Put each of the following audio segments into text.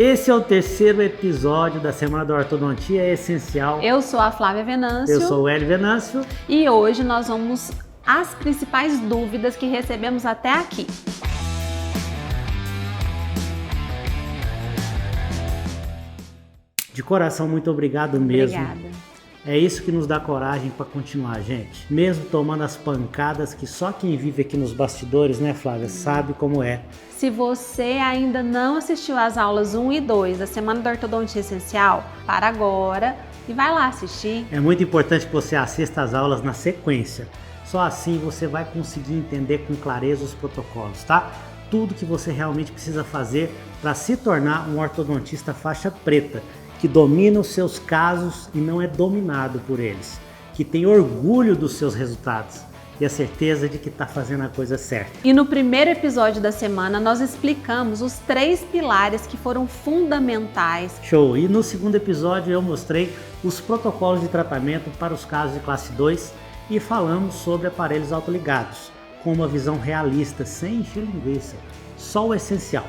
Esse é o terceiro episódio da Semana da Ortodontia Essencial. Eu sou a Flávia Venâncio. Eu sou o Hélio Venâncio. E hoje nós vamos às principais dúvidas que recebemos até aqui. De coração, muito obrigado mesmo. Obrigada. É isso que nos dá coragem para continuar, gente. Mesmo tomando as pancadas que só quem vive aqui nos bastidores, né, Flávia, sabe como é. Se você ainda não assistiu às aulas 1 e 2 da Semana da Ortodontia Essencial, para agora e vai lá assistir. É muito importante que você assista às aulas na sequência. Só assim você vai conseguir entender com clareza os protocolos, tá? Tudo que você realmente precisa fazer para se tornar um ortodontista faixa preta, que domina os seus casos e não é dominado por eles, que tem orgulho dos seus resultados e a certeza de que está fazendo a coisa certa. E no primeiro episódio da semana nós explicamos os 3 pilares que foram fundamentais. Show! E no segundo episódio eu mostrei os protocolos de tratamento para os casos de classe 2 e falamos sobre aparelhos autoligados, com uma visão realista, sem encher linguiça, só o essencial.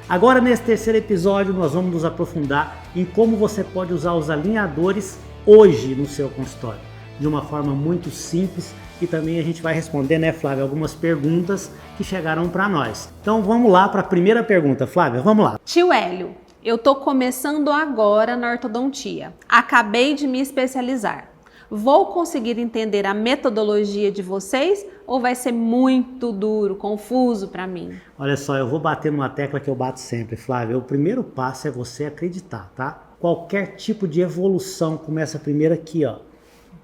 Agora, nesse terceiro episódio, nós vamos nos aprofundar em como você pode usar os alinhadores hoje no seu consultório, de uma forma muito simples, e também a gente vai responder, né, Flávia, algumas perguntas que chegaram para nós. Então vamos lá para a primeira pergunta, Flávia, vamos lá. Tio Hélio, eu tô começando agora na ortodontia, acabei de me especializar. Vou conseguir entender a metodologia de vocês ou vai ser muito duro, confuso para mim? Olha só, eu vou bater numa tecla que eu bato sempre, Flávia. O primeiro passo é você acreditar, tá? Qualquer tipo de evolução começa primeiro aqui, ó,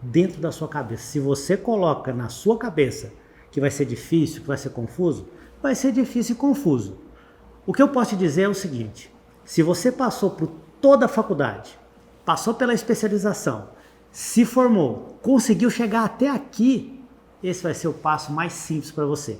dentro da sua cabeça. Se você coloca na sua cabeça que vai ser difícil, que vai ser confuso, vai ser difícil e confuso. O que eu posso te dizer é o seguinte: se você passou por toda a faculdade, passou pela especialização, se formou, conseguiu chegar até aqui, esse vai ser o passo mais simples para você.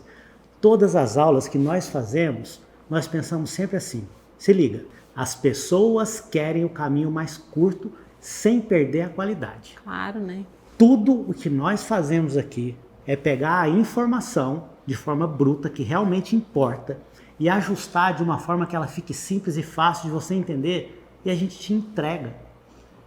Todas as aulas que nós fazemos, nós pensamos sempre assim. Se liga, as pessoas querem o caminho mais curto sem perder a qualidade. Claro, né? Tudo o que nós fazemos aqui é pegar a informação de forma bruta, que realmente importa, e ajustar de uma forma que ela fique simples e fácil de você entender, e a gente te entrega.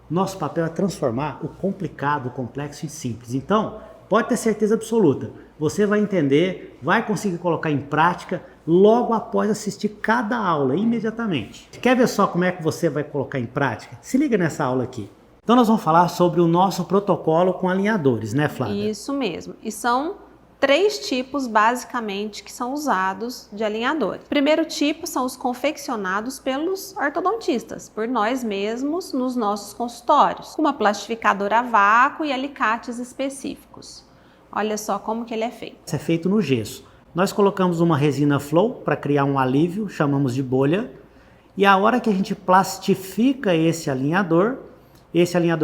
Nosso papel é transformar o complicado, o complexo em simples. Então, pode ter certeza absoluta, você vai entender, vai conseguir colocar em prática logo após assistir cada aula, imediatamente. Quer ver só como é que você vai colocar em prática? Se liga nessa aula aqui. Então nós vamos falar sobre o nosso protocolo com alinhadores, né, Flávia? Isso mesmo. E são 3 tipos, basicamente, que são usados de alinhadores. O primeiro tipo são os confeccionados pelos ortodontistas, por nós mesmos nos nossos consultórios, com uma plastificadora a vácuo e alicates específicos. Olha só como que ele é feito. Isso é feito no gesso. Nós colocamos uma resina flow para criar um alívio, chamamos de bolha, e a hora que a gente plastifica esse alinhador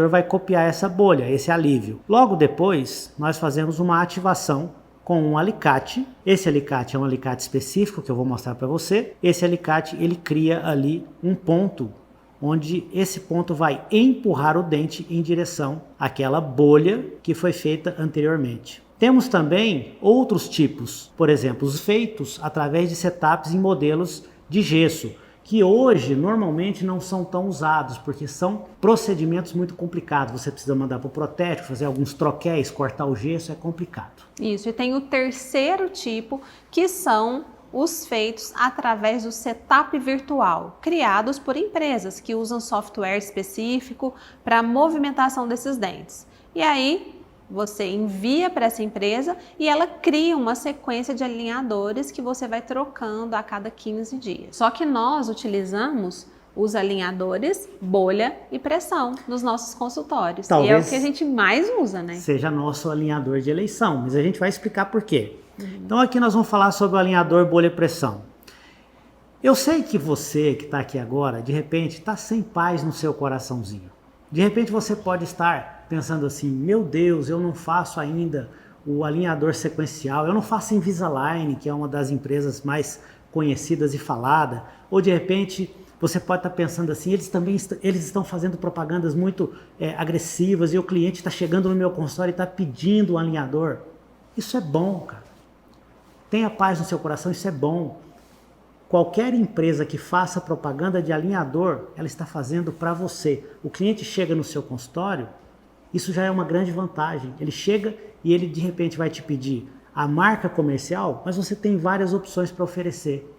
vai copiar essa bolha, esse alívio. Logo depois, nós fazemos uma ativação com um alicate. Esse alicate é um alicate específico que eu vou mostrar para você. Esse alicate, ele cria ali um ponto, onde esse ponto vai empurrar o dente em direção àquela bolha que foi feita anteriormente. Temos também outros tipos, por exemplo, os feitos através de setups em modelos de gesso, que hoje normalmente não são tão usados, porque são procedimentos muito complicados. Você precisa mandar para o protético, fazer alguns troquéis, cortar o gesso, é complicado. Isso, e tem o terceiro tipo, que são os feitos através do setup virtual, criados por empresas que usam software específico para a movimentação desses dentes. E aí você envia para essa empresa e ela cria uma sequência de alinhadores que você vai trocando a cada 15 dias. Só que nós utilizamos os alinhadores, bolha e pressão nos nossos consultórios. Talvez e é o que a gente mais usa, né? Seja nosso alinhador de eleição, mas a gente vai explicar por quê. Então aqui nós vamos falar sobre o alinhador bolha e pressão. Eu sei que você que está aqui agora, de repente, está sem paz no seu coraçãozinho. De repente você pode estar pensando assim: meu Deus, eu não faço ainda o alinhador sequencial, eu não faço Invisalign, que é uma das empresas mais conhecidas e falada. Ou de repente você pode estar pensando assim: eles estão fazendo propagandas muito agressivas e o cliente está chegando no meu consultório e está pedindo um alinhador. Isso é bom, cara. Tenha paz no seu coração, isso é bom. Qualquer empresa que faça propaganda de alinhador, ela está fazendo para você. O cliente chega no seu consultório, isso já é uma grande vantagem. Ele chega e ele de repente vai te pedir a marca comercial, mas você tem várias opções para oferecer.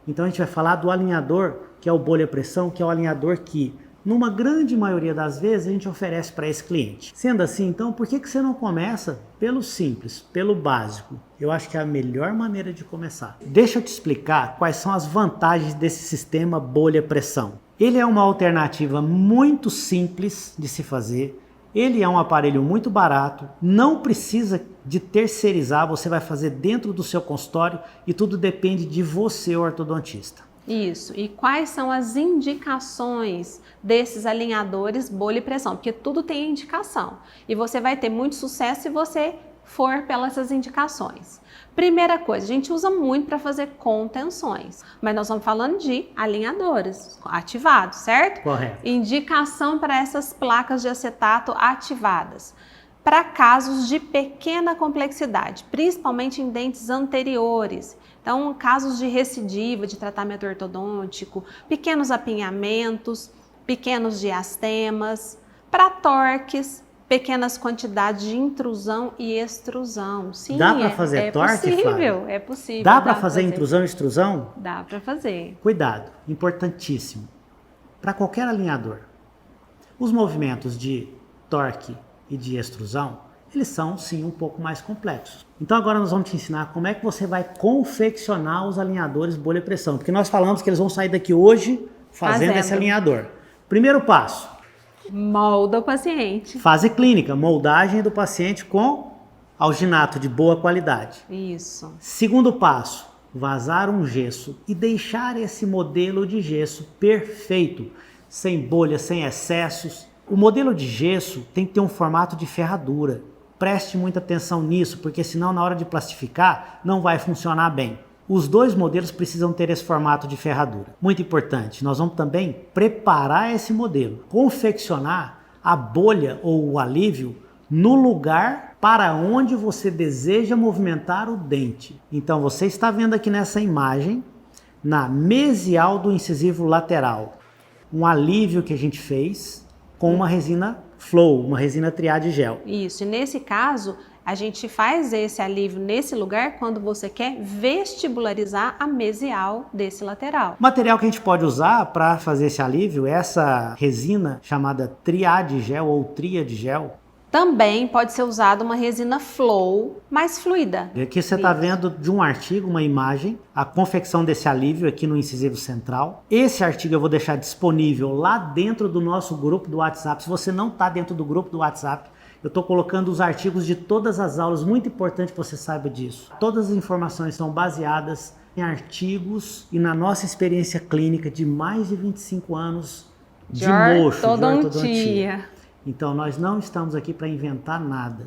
Então a gente vai falar do alinhador, que é o bolha pressão, que é o alinhador que, numa grande maioria das vezes, a gente oferece para esse cliente. Sendo assim, então, por que você não começa pelo simples, pelo básico? Eu acho que é a melhor maneira de começar. Deixa eu te explicar quais são as vantagens desse sistema bolha pressão. Ele é uma alternativa muito simples de se fazer. Ele é um aparelho muito barato, não precisa de terceirizar, você vai fazer dentro do seu consultório e tudo depende de você, ortodontista. Isso. E quais são as indicações desses alinhadores bolha e pressão? Porque tudo tem indicação. E você vai ter muito sucesso se você for pelas indicações. Primeira coisa, a gente usa muito para fazer contenções, mas nós estamos falando de alinhadores ativados, certo? Correto. Indicação para essas placas de acetato ativadas. Para casos de pequena complexidade, principalmente em dentes anteriores. Então, casos de recidiva, de tratamento ortodôntico, pequenos apinhamentos, pequenos diastemas, para torques, pequenas quantidades de intrusão e extrusão. Sim, dá para fazer torque, possível, Flávia? é possível. Dá para fazer intrusão e extrusão? Dá para fazer. Cuidado, importantíssimo. Para qualquer alinhador, os movimentos de torque e de extrusão, eles são sim um pouco mais complexos. Então agora nós vamos te ensinar como é que você vai confeccionar os alinhadores bolha e pressão, porque nós falamos que eles vão sair daqui hoje fazendo esse alinhador. Primeiro passo: molda o paciente. Fase clínica, moldagem do paciente com alginato de boa qualidade. Isso. Segundo passo: vazar um gesso e deixar esse modelo de gesso perfeito, sem bolha, sem excessos. O modelo de gesso tem que ter um formato de ferradura. Preste muita atenção nisso, porque senão na hora de plastificar não vai funcionar bem. Os dois modelos precisam ter esse formato de ferradura. Muito importante, nós vamos também preparar esse modelo, confeccionar a bolha ou o alívio no lugar para onde você deseja movimentar o dente. Então você está vendo aqui nessa imagem, na mesial do incisivo lateral, um alívio que a gente fez com uma resina Flow, uma resina Triad gel. Isso, e nesse caso, a gente faz esse alívio nesse lugar quando você quer vestibularizar a mesial desse lateral. O material que a gente pode usar para fazer esse alívio é essa resina chamada Triad gel ou Triad gel. Também pode ser usada uma resina Flow mais fluida. E aqui você está vendo de um artigo, uma imagem, a confecção desse alívio aqui no incisivo central. Esse artigo eu vou deixar disponível lá dentro do nosso grupo do WhatsApp. Se você não está dentro do grupo do WhatsApp, eu estou colocando os artigos de todas as aulas, muito importante que você saiba disso. Todas as informações são baseadas em artigos e na nossa experiência clínica de mais de 25 anos de ortodontia. Então nós não estamos aqui para inventar nada.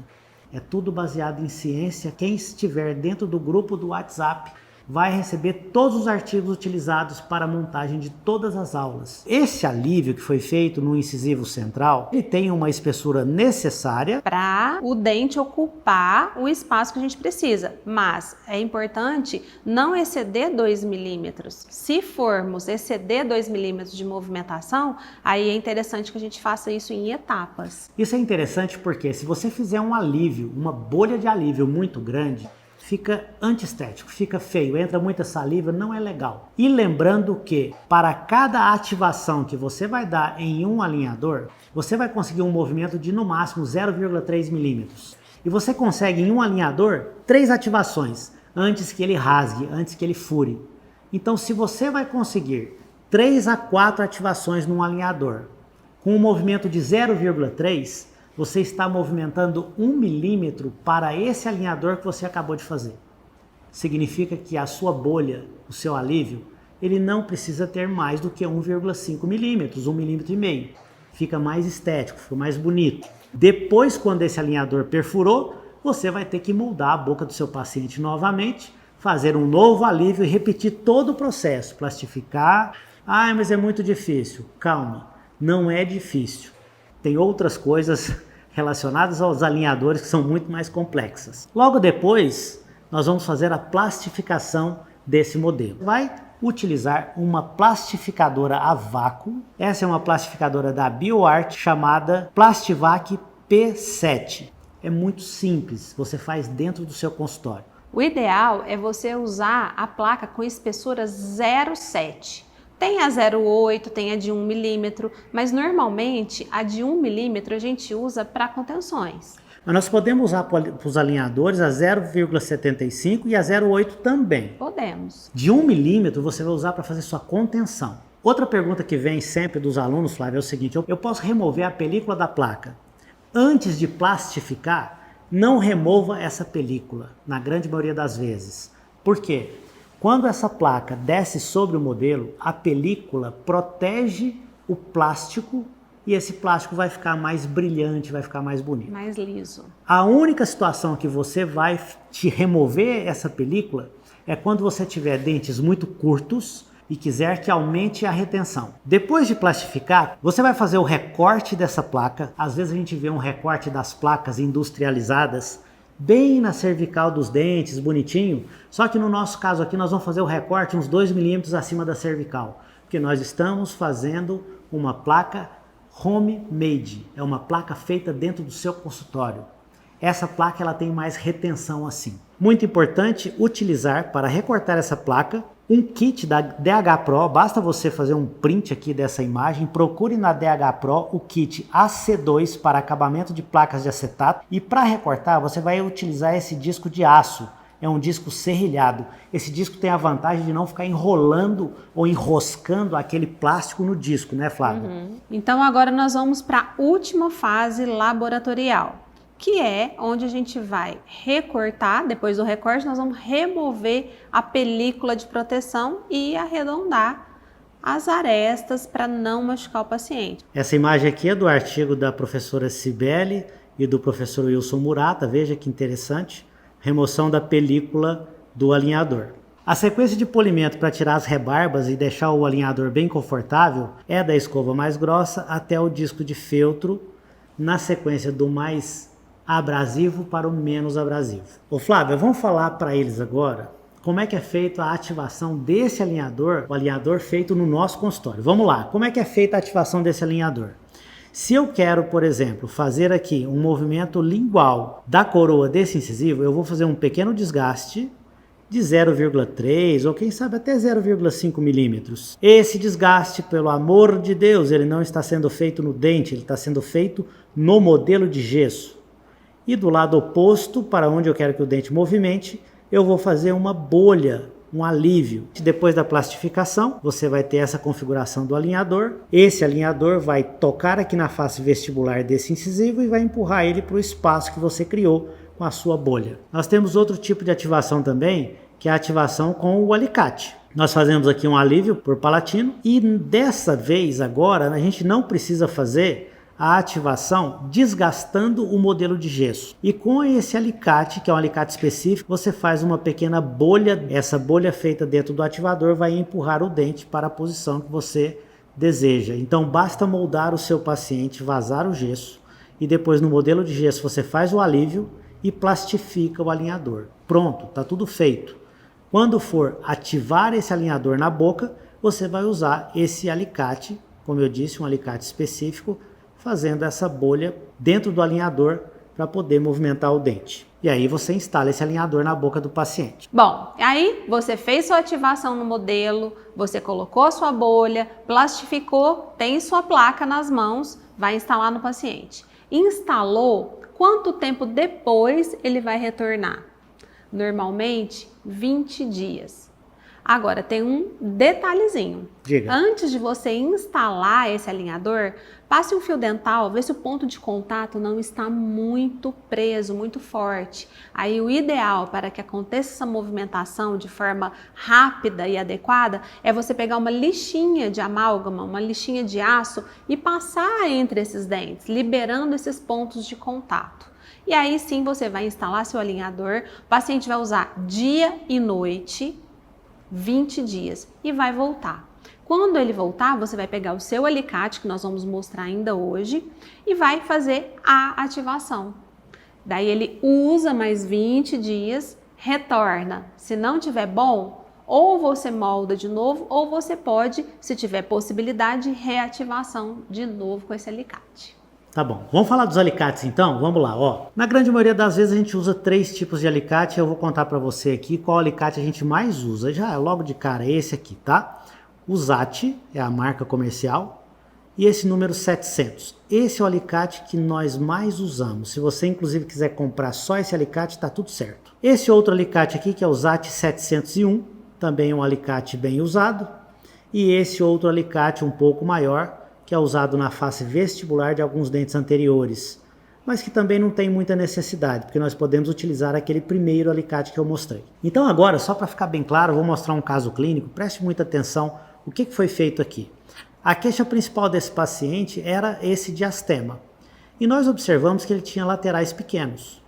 É tudo baseado em ciência. Quem estiver dentro do grupo do WhatsApp vai receber todos os artigos utilizados para a montagem de todas as aulas. Esse alívio que foi feito no incisivo central, ele tem uma espessura necessária para o dente ocupar o espaço que a gente precisa, mas é importante não exceder 2 milímetros. Se formos exceder 2 milímetros de movimentação, aí é interessante que a gente faça isso em etapas. Isso é interessante porque se você fizer um alívio, uma bolha de alívio muito grande, fica antiestético, fica feio, entra muita saliva, não é legal. E lembrando que para cada ativação que você vai dar em um alinhador, você vai conseguir um movimento de no máximo 0,3 milímetros. E você consegue em um alinhador 3 ativações antes que ele rasgue, antes que ele fure. Então se você vai conseguir 3 a 4 ativações num alinhador com um movimento de 0,3, você está movimentando 1 milímetro para esse alinhador que você acabou de fazer. Significa que a sua bolha, o seu alívio, ele não precisa ter mais do que 1,5 milímetros, 1,5 milímetros. Fica mais estético, fica mais bonito. Depois, quando esse alinhador perfurou, você vai ter que moldar a boca do seu paciente novamente, fazer um novo alívio e repetir todo o processo. Plastificar. Ah, mas é muito difícil. Calma, não é difícil. Tem outras coisas relacionadas aos alinhadores que são muito mais complexas. Logo depois, nós vamos fazer a plastificação desse modelo. Vai utilizar uma plastificadora a vácuo. Essa é uma plastificadora da BioArt chamada Plastivac P7. É muito simples, você faz dentro do seu consultório. O ideal é você usar a placa com espessura 0,7. Tem a 0,8, tem a de 1 milímetro, mas normalmente a de 1 milímetro a gente usa para contenções. Mas nós podemos usar para os alinhadores a 0,75 e a 0,8 também. Podemos. De 1 milímetro você vai usar para fazer sua contenção. Outra pergunta que vem sempre dos alunos, Flávio, é o seguinte: eu posso remover a película da placa? Antes de plastificar, não remova essa película, na grande maioria das vezes. Por quê? Quando essa placa desce sobre o modelo, a película protege o plástico e esse plástico vai ficar mais brilhante, vai ficar mais bonito. Mais liso. A única situação que você vai te remover essa película é quando você tiver dentes muito curtos e quiser que aumente a retenção. Depois de plastificar, você vai fazer o recorte dessa placa. Às vezes a gente vê um recorte das placas industrializadas bem na cervical dos dentes, bonitinho. Só que no nosso caso aqui nós vamos fazer o recorte uns 2 milímetros acima da cervical, porque nós estamos fazendo uma placa homemade, é uma placa feita dentro do seu consultório. Essa placa ela tem mais retenção assim. Muito importante utilizar para recortar essa placa um kit da DH Pro. Basta você fazer um print aqui dessa imagem, procure na DH Pro o kit AC2 para acabamento de placas de acetato, e para recortar você vai utilizar esse disco de aço. É um disco serrilhado. Esse disco tem a vantagem de não ficar enrolando ou enroscando aquele plástico no disco, né, Flávia? Então agora nós vamos para a última fase laboratorial, que é onde a gente vai recortar. Depois do recorte nós vamos remover a película de proteção e arredondar as arestas para não machucar o paciente. Essa imagem aqui é do artigo da professora Cibele e do professor Wilson Murata. Veja que interessante. Remoção da película do alinhador. A sequência de polimento para tirar as rebarbas e deixar o alinhador bem confortável é da escova mais grossa até o disco de feltro, na sequência do mais abrasivo para o menos abrasivo. Ô Flávia, vamos falar para eles agora como é que é feita a ativação desse alinhador, o alinhador feito no nosso consultório. Vamos lá, como é que é feita a ativação desse alinhador? Se eu quero, por exemplo, fazer aqui um movimento lingual da coroa desse incisivo, eu vou fazer um pequeno desgaste de 0,3 ou quem sabe até 0,5 milímetros. Esse desgaste, pelo amor de Deus, ele não está sendo feito no dente, ele está sendo feito no modelo de gesso. E do lado oposto, para onde eu quero que o dente movimente, eu vou fazer uma bolha, um alívio. Depois da plastificação, você vai ter essa configuração do alinhador. Esse alinhador vai tocar aqui na face vestibular desse incisivo e vai empurrar ele para o espaço que você criou com a sua bolha. Nós temos outro tipo de ativação também, que é a ativação com o alicate. Nós fazemos aqui um alívio por palatino e dessa vez agora a gente não precisa fazer a ativação desgastando o modelo de gesso. E com esse alicate, que é um alicate específico, você faz uma pequena bolha. Essa bolha feita dentro do ativador vai empurrar o dente para a posição que você deseja. Então basta moldar o seu paciente, vazar o gesso e depois no modelo de gesso você faz o alívio e plastifica o alinhador. Pronto, está tudo feito. Quando for ativar esse alinhador na boca, você vai usar esse alicate, como eu disse, um alicate específico, fazendo essa bolha dentro do alinhador para poder movimentar o dente. E aí você instala esse alinhador na boca do paciente. Bom, aí você fez sua ativação no modelo, você colocou a sua bolha, plastificou, tem sua placa nas mãos, vai instalar no paciente. Instalou, quanto tempo depois ele vai retornar? Normalmente, 20 dias. Agora, tem um detalhezinho. Diga. Antes de você instalar esse alinhador, passe um fio dental, vê se o ponto de contato não está muito preso, muito forte. Aí o ideal para que aconteça essa movimentação de forma rápida e adequada é você pegar uma lixinha de amálgama, uma lixinha de aço e passar entre esses dentes, liberando esses pontos de contato. E aí sim você vai instalar seu alinhador, o paciente vai usar dia e noite, 20 dias e vai voltar. Quando ele voltar, você vai pegar o seu alicate, que nós vamos mostrar ainda hoje, e vai fazer a ativação. Daí ele usa mais 20 dias, retorna. Se não tiver bom, ou você molda de novo, ou você pode, se tiver possibilidade, reativação de novo com esse alicate. Tá bom, vamos falar dos alicates então? Vamos lá, ó. Na grande maioria das vezes a gente usa 3 tipos de alicate. Eu vou contar para você aqui qual alicate a gente mais usa. Já logo de cara esse aqui, tá? O Zatti é a marca comercial e esse número 700. Esse é o alicate que nós mais usamos. Se você inclusive quiser comprar só esse alicate, tá tudo certo. Esse outro alicate aqui que é o Zatti 701, também é um alicate bem usado. E esse outro alicate um pouco maior, que é usado na face vestibular de alguns dentes anteriores, mas que também não tem muita necessidade, porque nós podemos utilizar aquele primeiro alicate que eu mostrei. Então agora, só para ficar bem claro, eu vou mostrar um caso clínico, preste muita atenção o que foi feito aqui. A queixa principal desse paciente era esse diastema, e nós observamos que ele tinha laterais pequenos.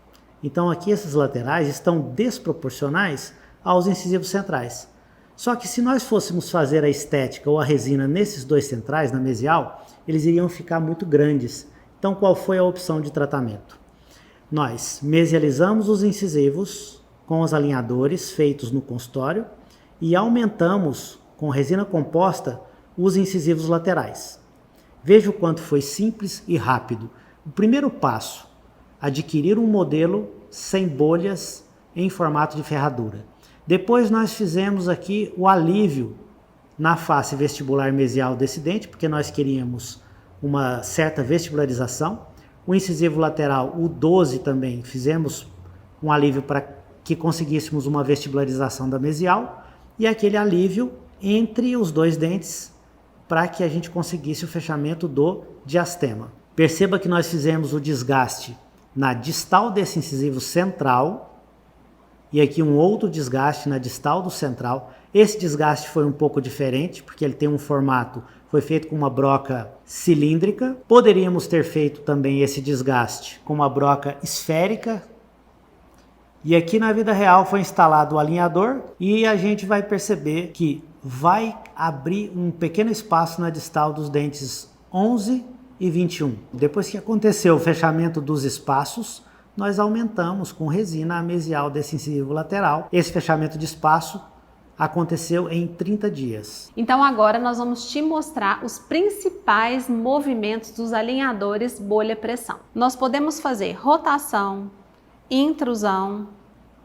Então aqui esses laterais estão desproporcionais aos incisivos centrais. Só que se nós fôssemos fazer a estética ou a resina nesses 2 centrais, na mesial, eles iriam ficar muito grandes. Então qual foi a opção de tratamento? Nós mesializamos os incisivos com os alinhadores feitos no consultório e aumentamos com resina composta os incisivos laterais. Veja o quanto foi simples e rápido. O primeiro passo, adquirir um modelo sem bolhas em formato de ferradura. Depois nós fizemos aqui o alívio na face vestibular mesial desse dente, porque nós queríamos uma certa vestibularização. O incisivo lateral, o 12 também, fizemos um alívio para que conseguíssemos uma vestibularização da mesial. E aquele alívio entre os 2 dentes para que a gente conseguisse o fechamento do diastema. Perceba que nós fizemos o desgaste na distal desse incisivo central, e aqui um outro desgaste na distal do central. Esse desgaste foi um pouco diferente, porque ele tem um formato, foi feito com uma broca cilíndrica. Poderíamos ter feito também esse desgaste com uma broca esférica. E aqui na vida real foi instalado o alinhador e a gente vai perceber que vai abrir um pequeno espaço na distal dos dentes 11 e 21. Depois que aconteceu o fechamento dos espaços, nós aumentamos com resina a mesial desse incisivo lateral. Esse fechamento de espaço aconteceu em 30 dias. Então agora nós vamos te mostrar os principais movimentos dos alinhadores bolha-pressão. Nós podemos fazer rotação, intrusão,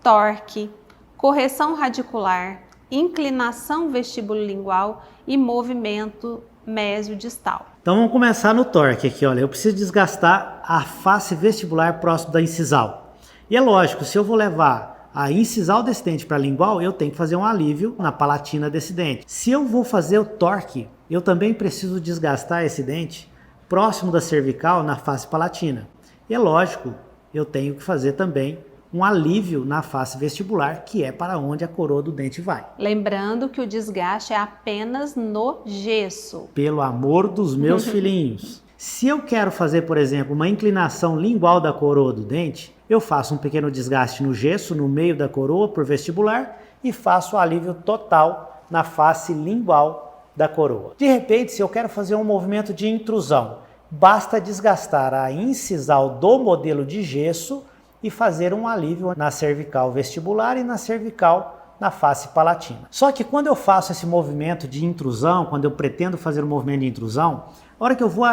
torque, correção radicular, inclinação vestibulolingual e movimento mesiodistal. Então vamos começar no torque aqui, olha, eu preciso desgastar a face vestibular próximo da incisal. E é lógico, se eu vou levar a incisal desse dente para a lingual, eu tenho que fazer um alívio na palatina desse dente. Se eu vou fazer o torque, eu também preciso desgastar esse dente próximo da cervical na face palatina. E é lógico, eu tenho que fazer também um alívio na face vestibular, que é para onde a coroa do dente vai. Lembrando que o desgaste é apenas no gesso. Pelo amor dos meus filhinhos. Se eu quero fazer, por exemplo, uma inclinação lingual da coroa do dente, eu faço um pequeno desgaste no gesso, no meio da coroa, por vestibular, e faço o alívio total na face lingual da coroa. De repente, se eu quero fazer um movimento de intrusão, basta desgastar a incisal do modelo de gesso e fazer um alívio na cervical vestibular e na cervical na face palatina. Só que quando eu faço esse movimento de intrusão, quando eu pretendo fazer um movimento de intrusão, a hora que eu vou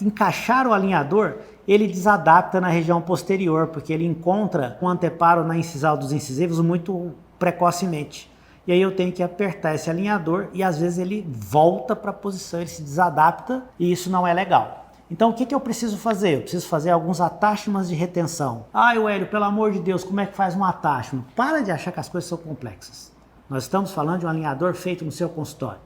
encaixar o alinhador, ele desadapta na região posterior, porque ele encontra um anteparo na incisal dos incisivos muito precocemente. E aí eu tenho que apertar esse alinhador e às vezes ele volta para a posição, ele se desadapta e isso não é legal. Então o que eu preciso fazer? Eu preciso fazer alguns attachments de retenção. Ai, Hélio, pelo amor de Deus, como é que faz um attachment? Para de achar que as coisas são complexas. Nós estamos falando de um alinhador feito no seu consultório.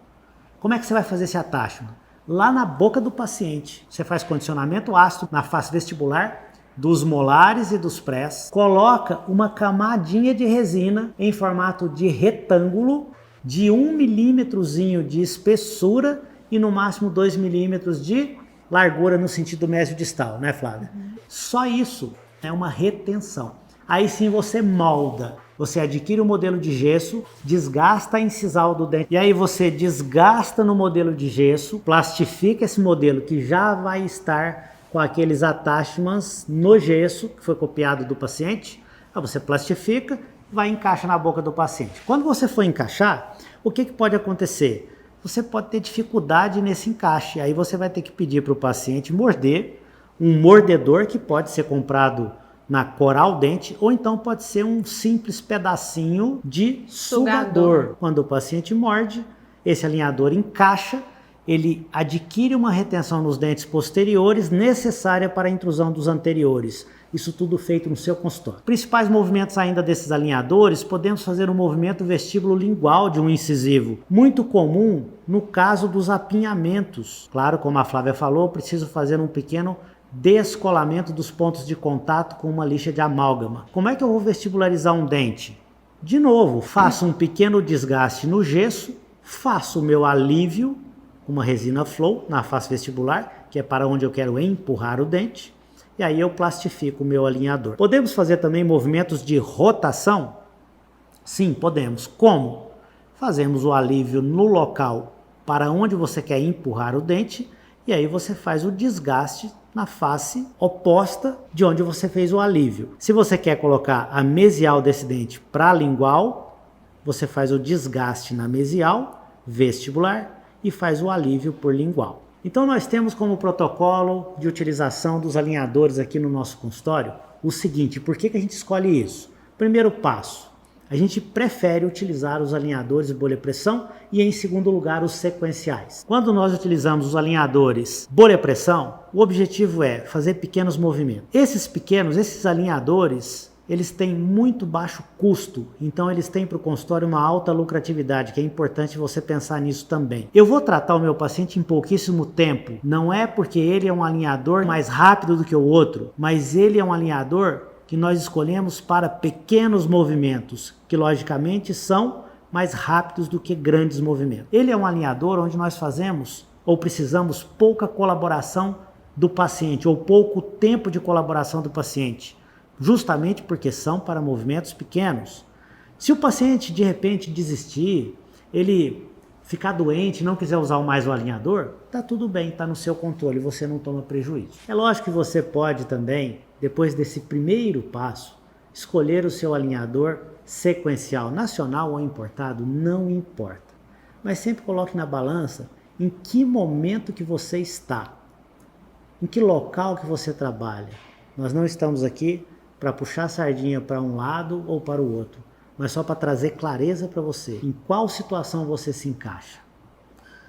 Como é que você vai fazer esse attachment? Lá na boca do paciente, você faz condicionamento ácido na face vestibular, dos molares e dos prés, coloca uma camadinha de resina em formato de retângulo de 1 milímetrozinho de espessura e no máximo 2 milímetros de largura no sentido mesiodistal, né, Flávia? Só isso é uma retenção. Aí sim você molda, você adquire o modelo de gesso, desgasta a incisal do dente, e aí você desgasta no modelo de gesso, plastifica esse modelo que já vai estar com aqueles attachments no gesso, que foi copiado do paciente, aí você plastifica vai e encaixa na boca do paciente. Quando você for encaixar, o que pode acontecer? Você pode ter dificuldade nesse encaixe, aí você vai ter que pedir para o paciente morder um mordedor que pode ser comprado na Coral Dente, ou então pode ser um simples pedacinho de sugador. Quando o paciente morde, esse alinhador encaixa, ele adquire uma retenção nos dentes posteriores necessária para a intrusão dos anteriores. Isso tudo feito no seu consultório. Principais movimentos ainda desses alinhadores, podemos fazer um movimento vestíbulo lingual de um incisivo, muito comum no caso dos apinhamentos. Claro, como a Flávia falou, preciso fazer um pequeno descolamento dos pontos de contato com uma lixa de amálgama. Como é que eu vou vestibularizar um dente? De novo, faço um pequeno desgaste no gesso, faço o meu alívio com uma resina flow na face vestibular, que é para onde eu quero empurrar o dente, e aí eu plastifico o meu alinhador. Podemos fazer também movimentos de rotação? Sim, podemos. Como? Fazemos o alívio no local para onde você quer empurrar o dente, e aí você faz o desgaste na face oposta de onde você fez o alívio. Se você quer colocar a mesial desse dente para a lingual, você faz o desgaste na mesial, vestibular, e faz o alívio por lingual. Então nós temos como protocolo de utilização dos alinhadores aqui no nosso consultório o seguinte: por que a gente escolhe isso? Primeiro passo, a gente prefere utilizar os alinhadores bolha-pressão e, em segundo lugar, os sequenciais. Quando nós utilizamos os alinhadores bolha-pressão, o objetivo é fazer pequenos movimentos. Esses alinhadores, eles têm muito baixo custo, então eles têm para o consultório uma alta lucratividade, que é importante você pensar nisso também. Eu vou tratar o meu paciente em pouquíssimo tempo, não é porque ele é um alinhador mais rápido do que o outro, mas ele é um alinhador que nós escolhemos para pequenos movimentos, que logicamente são mais rápidos do que grandes movimentos. Ele é um alinhador onde nós fazemos ou precisamos pouca colaboração do paciente, ou pouco tempo de colaboração do paciente, justamente porque são para movimentos pequenos. Se o paciente de repente desistir, ele ficar doente, não quiser usar mais o alinhador, tá tudo bem, tá no seu controle, você não toma prejuízo. É lógico que você pode também, depois desse primeiro passo, escolher o seu alinhador sequencial, nacional ou importado, não importa. Mas sempre coloque na balança em que momento que você está, em que local que você trabalha. Nós não estamos aqui para puxar a sardinha para um lado ou para o outro, mas só para trazer clareza para você, em qual situação você se encaixa.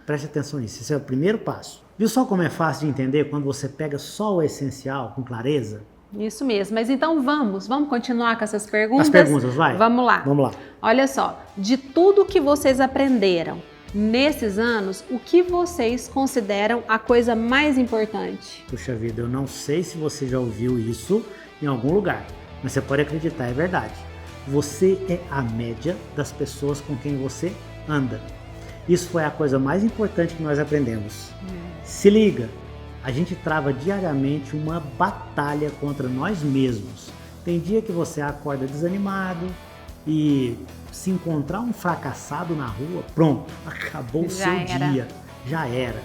Preste atenção nisso, esse é o primeiro passo. Viu só como é fácil de entender quando você pega só o essencial com clareza? Isso mesmo, mas então vamos continuar com essas perguntas? As perguntas, vai. Vamos lá. Vamos lá. Olha só, de tudo que vocês aprenderam nesses anos, o que vocês consideram a coisa mais importante? Puxa vida, eu não sei se você já ouviu isso em algum lugar, mas você pode acreditar, é verdade. Você é a média das pessoas com quem você anda. Isso foi a coisa mais importante que nós aprendemos. Se liga, a gente trava diariamente uma batalha contra nós mesmos. Tem dia que você acorda desanimado e se encontrar um fracassado na rua, pronto, acabou o seu dia, já era.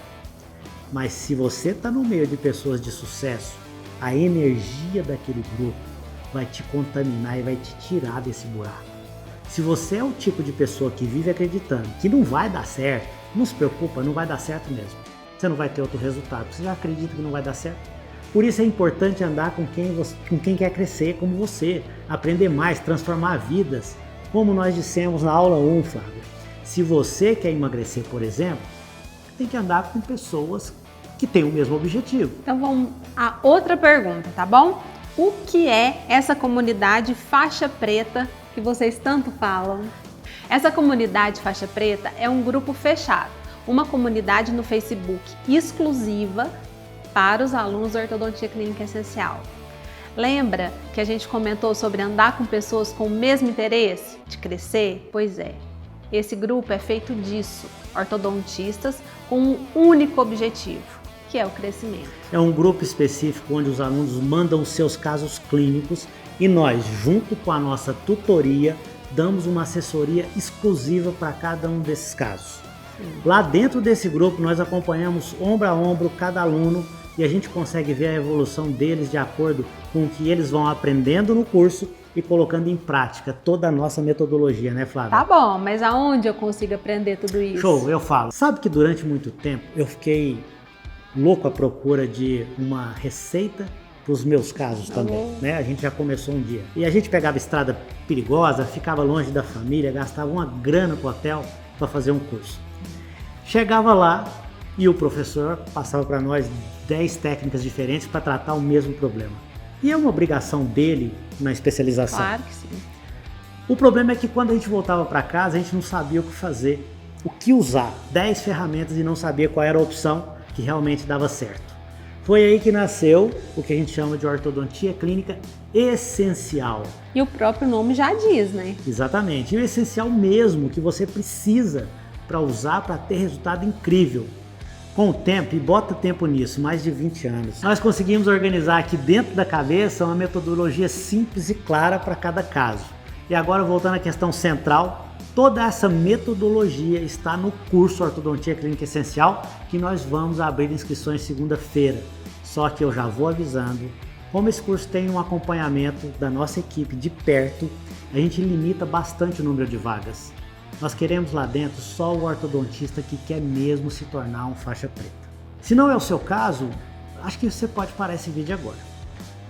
Mas se você está no meio de pessoas de sucesso, a energia daquele grupo vai te contaminar e vai te tirar desse buraco. Se você é o tipo de pessoa que vive acreditando que não vai dar certo, não se preocupa, não vai dar certo mesmo. Você não vai ter outro resultado, você já acredita que não vai dar certo. Por isso é importante andar com quem quer crescer como você, aprender mais, transformar vidas. Como nós dissemos na aula 1, Flávia, se você quer emagrecer, por exemplo, tem que andar com pessoas que têm o mesmo objetivo. Então vamos a outra pergunta, tá bom? O que é essa comunidade faixa preta que vocês tanto falam? Essa comunidade faixa preta é um grupo fechado, uma comunidade no Facebook exclusiva para os alunos da Ortodontia Clínica Essencial. Lembra que a gente comentou sobre andar com pessoas com o mesmo interesse de crescer? Pois é, esse grupo é feito disso, ortodontistas com um único objetivo, que é o crescimento. É um grupo específico onde os alunos mandam os seus casos clínicos e nós, junto com a nossa tutoria, damos uma assessoria exclusiva para cada um desses casos. Lá dentro desse grupo nós acompanhamos ombro a ombro cada aluno e a gente consegue ver a evolução deles de acordo com o que eles vão aprendendo no curso e colocando em prática toda a nossa metodologia, né, Flávia? Tá bom, mas aonde eu consigo aprender tudo isso? Show, eu falo. Sabe que durante muito tempo eu fiquei louco à procura de uma receita para os meus casos também, né? A gente já começou um dia. E a gente pegava estrada perigosa, ficava longe da família, gastava uma grana pro hotel para fazer um curso. Chegava lá e o professor passava para nós 10 técnicas diferentes para tratar o mesmo problema. E é uma obrigação dele na especialização. Claro que sim. O problema é que quando a gente voltava para casa, a gente não sabia o que fazer, o que usar. 10 ferramentas e não sabia qual era a opção que realmente dava certo. Foi aí que nasceu o que a gente chama de ortodontia clínica essencial. E o próprio nome já diz, né? Exatamente. E o essencial mesmo que você precisa para usar para ter resultado incrível. Com o tempo, e bota tempo nisso, mais de 20 anos, nós conseguimos organizar aqui dentro da cabeça uma metodologia simples e clara para cada caso. E agora, voltando à questão central, toda essa metodologia está no curso Ortodontia Clínica Essencial, que nós vamos abrir inscrições segunda-feira. Só que eu já vou avisando, como esse curso tem um acompanhamento da nossa equipe de perto, a gente limita bastante o número de vagas. Nós queremos lá dentro só o ortodontista que quer mesmo se tornar um faixa preta. Se não é o seu caso, acho que você pode parar esse vídeo agora.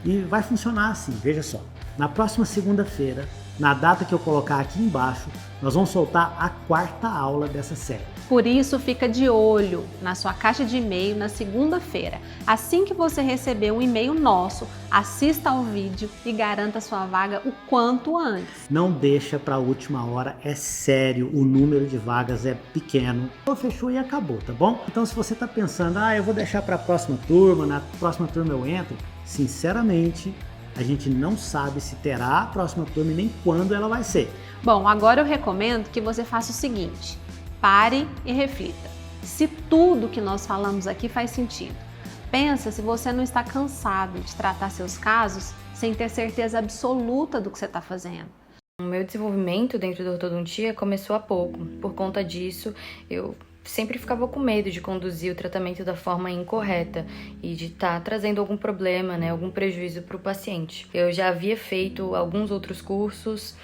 E vai funcionar assim, veja só. Na próxima segunda-feira, na data que eu colocar aqui embaixo, nós vamos soltar a 4ª aula dessa série. Por isso, fica de olho na sua caixa de e-mail na segunda-feira. Assim que você receber um e-mail nosso, assista ao vídeo e garanta sua vaga o quanto antes. Não deixa para a última hora, é sério, o número de vagas é pequeno. Fechou e acabou, tá bom? Então se você está pensando, eu vou deixar para a próxima turma, na próxima turma eu entro, sinceramente, a gente não sabe se terá a próxima turma e nem quando ela vai ser. Bom, agora eu recomendo que você faça o seguinte. Pare e reflita. Se tudo que nós falamos aqui faz sentido. Pensa se você não está cansado de tratar seus casos sem ter certeza absoluta do que você está fazendo. O meu desenvolvimento dentro da ortodontia começou há pouco. Por conta disso, eu sempre ficava com medo de conduzir o tratamento da forma incorreta e de estar trazendo algum problema, algum prejuízo para o paciente. Eu já havia feito alguns outros cursos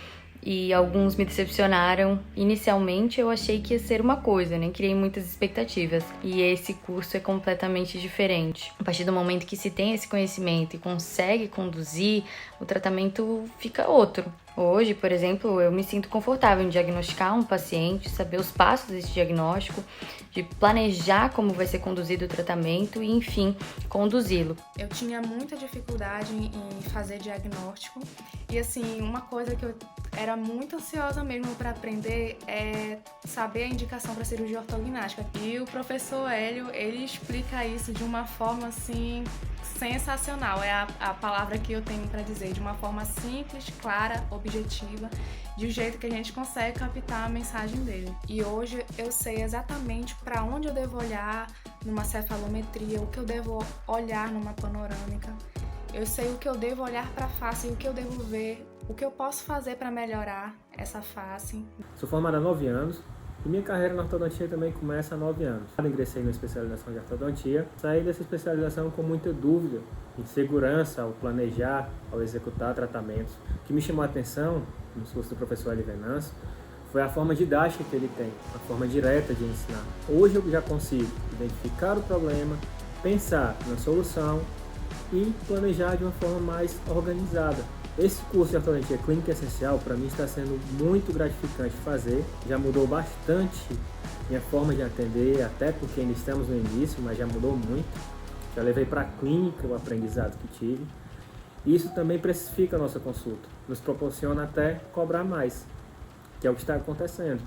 e alguns me decepcionaram. Inicialmente eu achei que ia ser uma coisa, nem criei muitas expectativas. E esse curso é completamente diferente. A partir do momento que se tem esse conhecimento e consegue conduzir, o tratamento fica outro. Hoje, por exemplo, eu me sinto confortável em diagnosticar um paciente, saber os passos desse diagnóstico, de planejar como vai ser conduzido o tratamento e, enfim, conduzi-lo. Eu tinha muita dificuldade em fazer diagnóstico e, assim, uma coisa que eu era muito ansiosa mesmo para aprender é saber a indicação para cirurgia ortognática. E o professor Hélio, ele explica isso de uma forma, assim, sensacional. É a palavra que eu tenho para dizer, de uma forma simples, clara, objetiva, de um jeito que a gente consegue captar a mensagem dele. E hoje eu sei exatamente para onde eu devo olhar numa cefalometria, o que eu devo olhar numa panorâmica. Eu sei o que eu devo olhar para a face e o que eu devo ver, o que eu posso fazer para melhorar essa face. Sou formado há 9 anos. E minha carreira na ortodontia também começa há 9 anos. Eu ingressei na especialização de ortodontia, saí dessa especialização com muita dúvida, insegurança ao planejar, ao executar tratamentos. O que me chamou a atenção no curso do professor Hélio Venâncio foi a forma didática que ele tem, a forma direta de ensinar. Hoje eu já consigo identificar o problema, pensar na solução e planejar de uma forma mais organizada. Esse curso de ortodontia clínica essencial para mim está sendo muito gratificante fazer, já mudou bastante minha forma de atender, até porque ainda estamos no início, mas já mudou muito. Já levei para a clínica o aprendizado que tive. E isso também precifica a nossa consulta, nos proporciona até cobrar mais, que é o que está acontecendo.